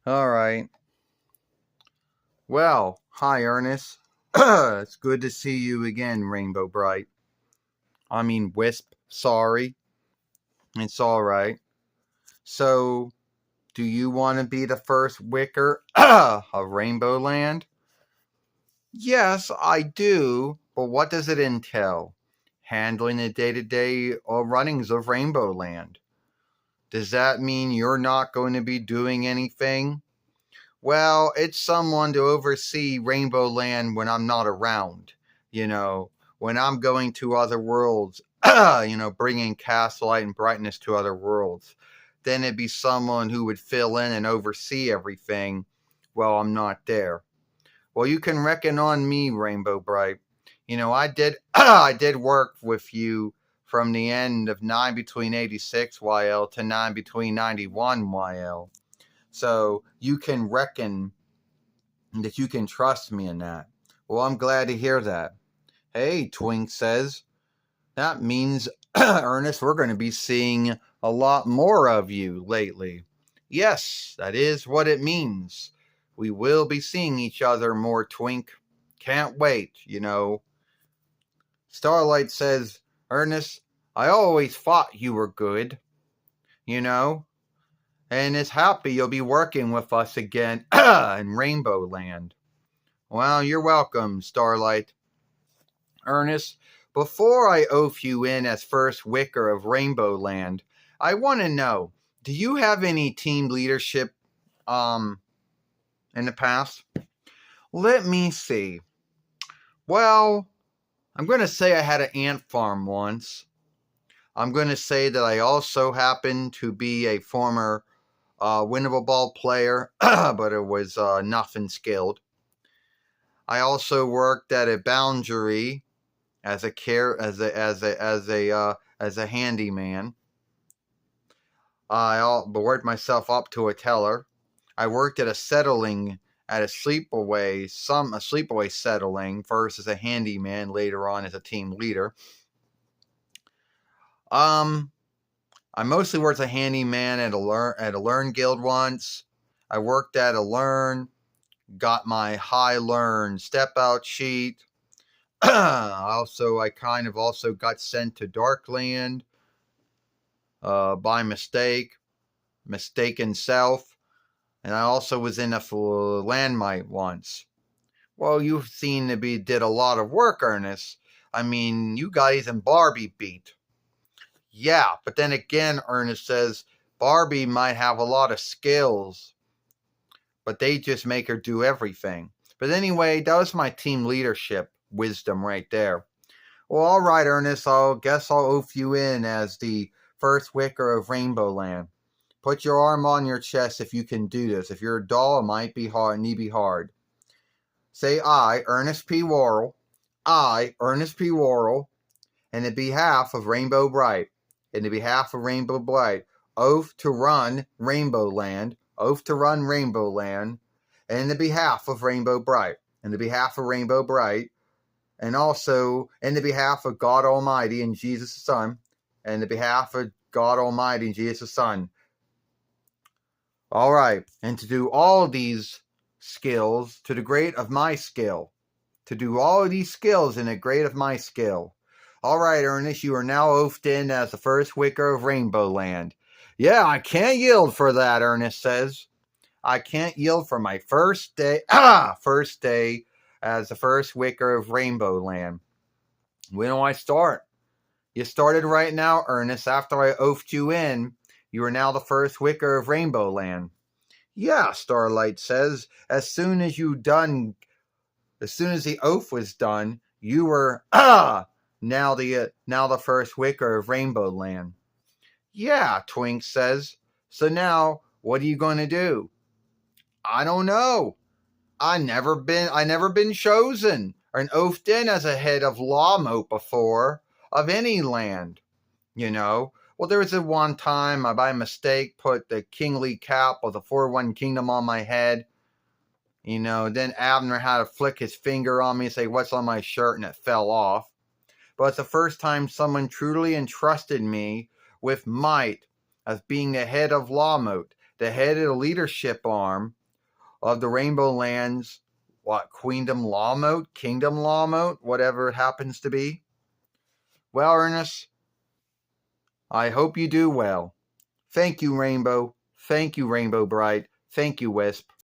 All right. Well, hi, Ernest. It's good to see you again, Rainbow Bright. I mean, Wisp. Sorry. It's all right. So, do you want to be the first Wicker of Rainbowland? Yes, I do. But what does it entail? Handling the day-to-day runnings of Rainbowland. Does that mean you're not going to be doing anything? Well, it's someone to oversee Rainbow Land when I'm not around. You know, when I'm going to other worlds, bringing castle-light and brightness to other worlds. Then it'd be someone who would fill in and oversee everything while I'm not there. Well, you can reckon on me, Rainbow Bright. I did I did work with you from the end of 9 between 86 YL to 9 between 91 YL. So you can reckon that you can trust me in that. Well, I'm glad to hear that. Hey, Twink says, that means, Ernest, we're going to be seeing a lot more of you lately. Yes, that is what it means. We will be seeing each other more, Twink. Can't wait. Starlight says, Ernest, I always thought you were good, you know, and is happy you'll be working with us again in Rainbow Land. Well, you're welcome, Starlight. Ernest, before I oath you in as first Wicker of Rainbow Land, I want to know, do you have any team leadership in the past? Let me see. Well, I'm going to say I had an ant farm once. I'm going to say that I also happened to be a former winnable ball player, but it was nothing skilled. I also worked at a boundary as a handyman. I worked myself up to a teller. I worked at a sleepaway settling, first as a handyman, later on as a team leader. I mostly worked as a handyman at a learn guild once. I worked at a learn, got my high learn step out sheet. I kind of also got sent to Darkland by mistaken self, and I also was in a landmine once. Well, you seem to be did a lot of work, Ernest. I mean, you guys and Barbie beat. Yeah, but then again, Ernest says Barbie might have a lot of skills, but they just make her do everything. But anyway, that was my team leadership wisdom right there. Well, all right, Ernest, I'll oath you in as the first Wicker of Rainbowland. Put your arm on your chest if you can do this. If you're a doll, it might be hard, need be hard. Say I, Ernest P. Worrell, I, Ernest P. Worrell, in the behalf of Rainbow Bright, oath to run Rainbowland, and in the behalf of Rainbow Bright, and also in the behalf of God Almighty and Jesus the Son, and the behalf of God Almighty and Jesus the Son. All right, and to do all these skills to the grade of my skill. To do all of these skills in the grade of my skill. All right, Ernest, you are now oathed in as the first Wicker of Rainbowland. Yeah, I can't yield for that, Ernest says. I can't yield for my first day as the first Wicker of Rainbowland. When do I start? You started right now, Ernest. After I oathed you in, you are now the first Wicker of Rainbowland. Yeah, Starlight says. As soon as the oath was done, you were now the first Wicker of Rainbowland. Yeah, Twink says. So now, what are you going to do? I don't know. I never been chosen or oathed in as a head of lawmote before of any land. Well, there was a one time I by mistake put the kingly cap of the 4-1 kingdom on my head. Then Abner had to flick his finger on me and say, "What's on my shirt?" and it fell off. But it's the first time someone truly entrusted me with might as being the head of Lawmote. the head of the leadership arm of the Rainbowlands, Kingdom Law Moat, whatever it happens to be. Well, Ernest, I hope you do well. Thank you, Rainbow. Thank you, Rainbow Brite. Thank you, Wisp.